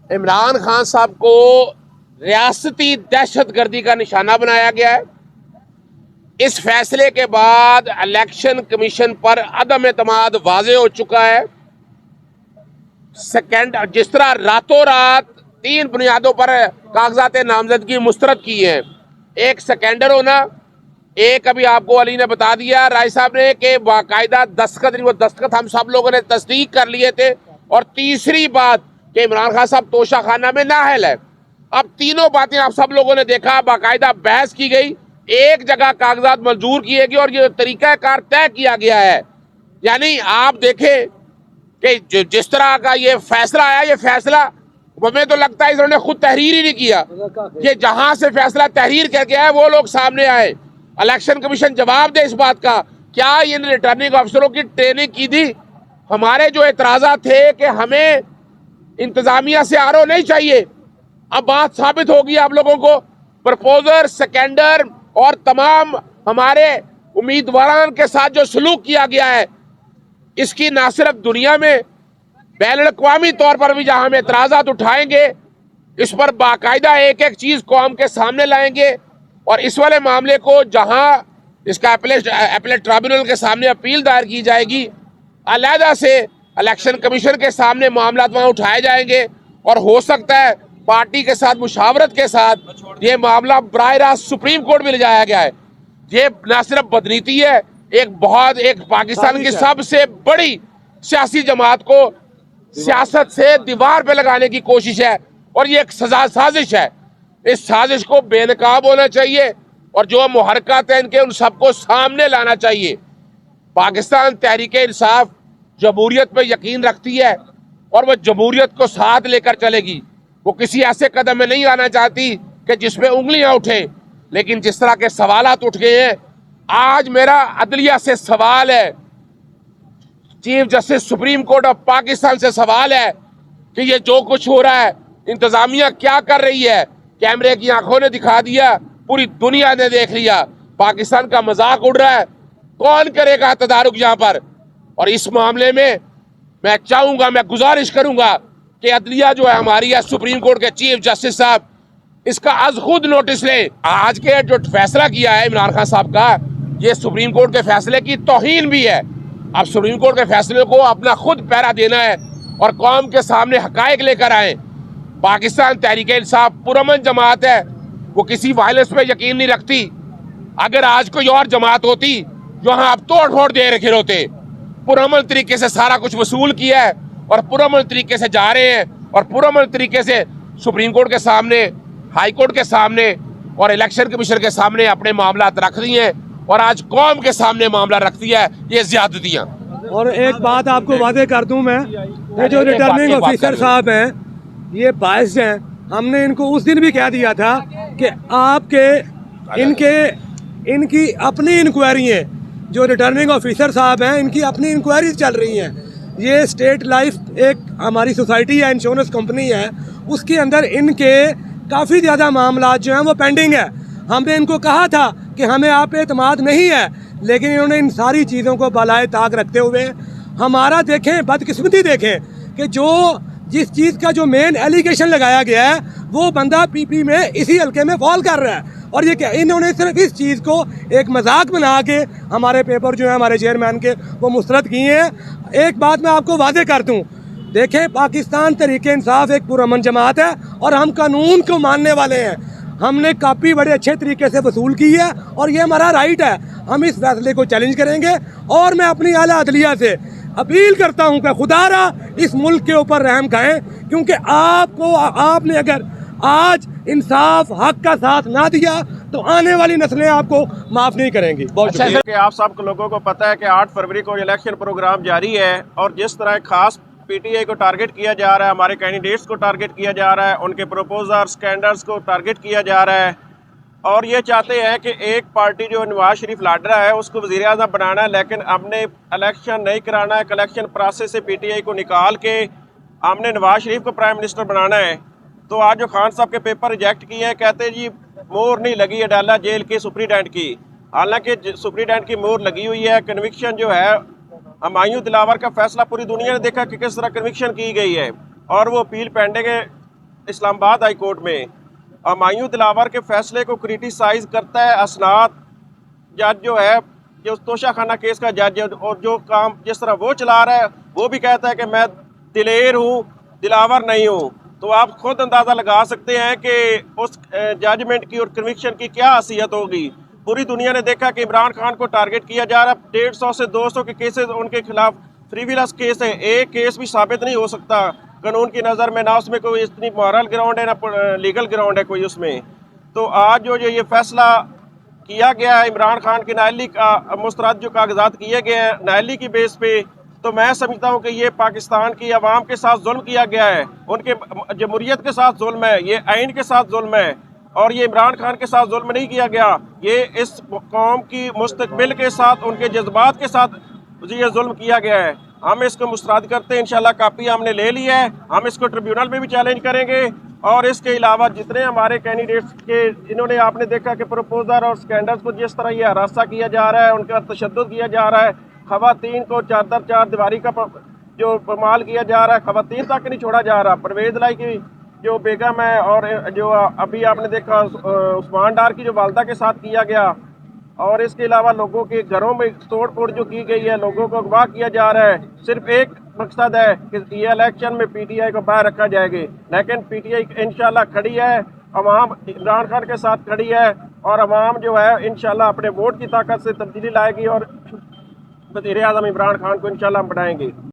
इमरान खान साहब को रियासती दहशतगर्दी का निशाना बनाया गया है। इस फैसले के बाद इलेक्शन कमीशन पर अदम एतमाद वाज़े हो चुका है। जिस तरह रातों रात 3 बुनियादों पर कागजात नामजदगी मुस्तरद की है, एक सेकेंडर होना, एक अभी आपको अली ने बता दिया राय साहब ने कि बाकायदा दस्तखत हम सब लोगों ने तस्दीक कर लिए थे, और तीसरी बात कि इमरान खान साहब तोशा खाना में नाअहल है। अब तीनों बातें आप सब लोगों ने देखा, बाकायदा बहस की गई, एक जगह कागजात मंजूर किए गए और ये तरीकाकार तय किया गया है। यानी आप देखें कि जिस तरह का ये फैसला आया, ये फैसला हमें तो लगता है इन्होंने खुद तहरीर ही नहीं किया। ये जहां से फैसला तहरीर करके आए वो लोग सामने आए, इलेक्शन कमीशन जवाब दे इस बात का। क्या इन रिटर्निंग अफसरों की ट्रेनिंग की थी? हमारे जो एतराज़ात थे कि हमें इंतजामिया से आरओ नहीं चाहिए, अब बात साबित होगी आप लोगों को। प्रपोजर, सेकेंडर और तमाम हमारे उम्मीदवारों के साथ जो सलूक किया गया है, इसकी ना सिर्फ दुनिया में बैनुल अक़वामी तौर पर भी जहां हम एतराज़ात उठाएंगे, इस पर बाकायदा एक एक चीज़ कौम के सामने लाएंगे। और इस वाले मामले को जहां इसका अपीलेट ट्रिब्यूनल के सामने अपील दायर की जाएगी, अलहदा से इलेक्शन कमीशन के सामने मामला वहां उठाए जाएंगे, और हो सकता है पार्टी के साथ मुशावरत के साथ ये मामला बराह रास्त सुप्रीम कोर्ट में ले जाया गया है। ये न सिर्फ बदनीति है, एक पाकिस्तान की सबसे बड़ी सियासी जमात को सियासत से दीवार पे लगाने की कोशिश है, और ये एक साजिश है। इस साजिश को बेनकाब होना चाहिए, और जो मुहरकत है इनके उन सबको सामने लाना चाहिए। पाकिस्तान तहरीक इंसाफ जमहूरियत पे यकीन रखती है, और वह जमहूरियत को साथ लेकर चलेगी। वो किसी ऐसे कदम में नहीं आना चाहती कि जिसमें उंगलियां उठे। लेकिन जिस तरह के सवालात उठ गए हैं, आज मेरा अदलिया से सवाल है, chief justice supreme court of Pakistan से सवाल है कि ये जो कुछ हो रहा है इंतजामिया क्या कर रही है? कैमरे की आंखों ने दिखा दिया, पूरी दुनिया ने देख लिया, पाकिस्तान का मजाक उड़ रहा है। कौन करेगा तदारुक यहाँ पर? और इस मामले में मैं चाहूंगा, मैं गुजारिश करूंगा कि अदलिया जो है हमारी है, सुप्रीम कोर्ट के चीफ जस्टिस साहब, इसका आज खुद नोटिस ले। आज के जो फैसला किया है इमरान खान साहब का, ये सुप्रीम कोर्ट के फैसले की तौहीन भी है। अब सुप्रीम कोर्ट के फैसले को अपना खुद पहरा देना है और कौम के सामने हकायक लेकर आए। पाकिस्तान तहरीक इंसाफ पुरअमन जमात है, वो किसी वायलेंस पे यकीन नहीं रखती। अगर आज कोई और जमात होती जहां आप तोड़ फोड़ दे रखे होते, पुरअमन तरीके से सारा कुछ वसूल किया है और पुरअमन तरीके से जा रहे हैं, और पुरअमन तरीके से सुप्रीम कोर्ट के सामने, हाई कोर्ट के सामने और इलेक्शन कमीशन के सामने अपने मामला रख दिए हैं, और आज कौम के सामने मामला रख दिया है ये ज्यादतियां। और एक बात आपको वादे कर दूं मैं, ये जो रिटर्निंग ऑफिसर साहब हैं, ये बायस्ड हैं। हमने इनको उस दिन भी कह दिया था कि इनकी अपनी इंक्वायरी है। जो रिटर्निंग ऑफिसर साहब हैं, इनकी अपनी इंक्वायरीज चल रही हैं। ये स्टेट लाइफ एक हमारी सोसाइटी है, इंश्योरेंस कंपनी है, उसके अंदर इनके काफ़ी ज़्यादा मामला जो हैं वो पेंडिंग है। हमने इनको कहा था कि हमें आप पे एतमाद नहीं है, लेकिन इन्होंने इन सारी चीज़ों को बालाए ताक रखते हुए हमारा देखें, बदकिस्मती देखें कि जिस चीज़ का जो मेन एलिगेशन लगाया गया है वो बंदा पीपी में इसी हल्के में फॉल कर रहा है। और ये क्या, इन्होंने सिर्फ इस चीज़ को एक मजाक बना के हमारे पेपर जो है हमारे चेयरमैन के वो मुस्तरद किए हैं। एक बात मैं आपको वादे कर दूँ, देखें, पाकिस्तान तहरीक इंसाफ एक पुरअमन जमात है और हम कानून को मानने वाले हैं। हमने कापी बड़े अच्छे तरीके से वसूल की है और ये हमारा राइट है। हम इस फैसले को चैलेंज करेंगे, और मैं अपनी आला अदलिया से अपील करता हूं कि खुदारा इस मुल्क के ऊपर रहम खाएं, क्योंकि आपने अगर आज इंसाफ हक का साथ ना दिया तो आने वाली नस्लें आपको माफ़ नहीं करेंगी। बहुत शुक्रिया। कि आप सब लोगों को पता है कि 8 फरवरी को इलेक्शन प्रोग्राम जारी है, और जिस तरह खास पीटीआई को टारगेट किया जा रहा है, हमारे कैंडिडेट्स को टारगेट किया जा रहा है, उनके प्रपोजर स्कैंडल्स को टारगेट किया जा रहा है, और ये चाहते हैं कि एक पार्टी जो नवाज शरीफ लाडरा है उसको वज़ीर आज़म बनाना है, लेकिन हमने इलेक्शन नहीं कराना है। इलेक्शन प्रोसेस से पीटीआई को निकाल के हमने नवाज शरीफ को प्राइम मिनिस्टर बनाना है। तो आज जो खान साहब के पेपर रिजेक्ट किए हैं, कहते हैं जी मोहर नहीं लगी अडाला जेल के सुप्रीडेंट की, हालांकि सुप्रीडेंट की मोहर लगी हुई है। कन्विक्शन जो है, हुमायूं दिलावर का फैसला पूरी दुनिया ने देखा कि किस तरह कन्विक्शन की गई है, और वो अपील पेंडिंग है। इस्लामाबाद हाई कोर्ट में हुमायूं दिलावर के फैसले को क्रिटिसाइज करता है असनाद जज जो है, जो तोशाखाना केस का जज है, और जो काम जिस तरह वो चला रहा है वो भी कहता है कि मैं दिलेर हूँ, दिलावर नहीं हूँ। तो आप खुद अंदाज़ा लगा सकते हैं कि उस जजमेंट की और कन्विक्शन की क्या हैसियत होगी। पूरी दुनिया ने देखा कि इमरान खान को टारगेट किया जा रहा है। 150 से 200 के केसेस उनके खिलाफ फ्रीविलस केस है। एक केस भी साबित नहीं हो सकता कानून की नज़र में, ना उसमें कोई इतनी मॉरल ग्राउंड है ना लीगल ग्राउंड है कोई उसमें। तो आज जो ये फैसला किया गया है इमरान खान की नाअहली का मुस्तरद जो कागजात किए गए हैं नाअहली की बेस पे, तो मैं समझता हूँ कि ये पाकिस्तान की आवाम के साथ जुल्म किया गया है, उनके जमहूरियत के साथ जुल्म है, ये आइन के साथ जुल्म है, और ये इमरान खान के साथ जुल्म नहीं किया गया। ये इस कौम की मुस्तकबिल के साथ, उनके जज्बात के साथ ये जुल्म किया गया है। हम इसको मुस्तरद करते हैं। इंशाल्लाह कापी हमने ले ली है, हम इसको ट्रिब्यूनल में भी चैलेंज करेंगे। और इसके अलावा जितने हमारे कैंडिडेट्स के, इन्होंने आपने देखा कि प्रपोजर और स्कैंडल्स को जिस तरह ये हरासा किया जा रहा है, उनका तशद्दुद किया जा रहा है, खवातीन को चार दीवारी का जो पामाल किया जा रहा है, खवातीन तक नहीं छोड़ा जा रहा। परवेज लाई की जो बेगम है, और जो अभी आपने देखा उस्मान डार की जो वालदा के साथ किया गया, और इसके अलावा लोगों के घरों में तोड़ फोड़ जो की गई है, लोगों को अगवा किया जा रहा है। सिर्फ एक मकसद है कि ये इलेक्शन में पीटीआई को बाहर रखा जाएगी, लेकिन पीटीआई इंशाल्लाह खड़ी है, अवाम इमरान खान के साथ खड़ी है, और अवाम जो है इंशाल्लाह अपने वोट की ताकत से तब्दीली लाएगी और वज़ीर-ए-आज़म इमरान खान को इंशाल्लाह हम बनाएंगे।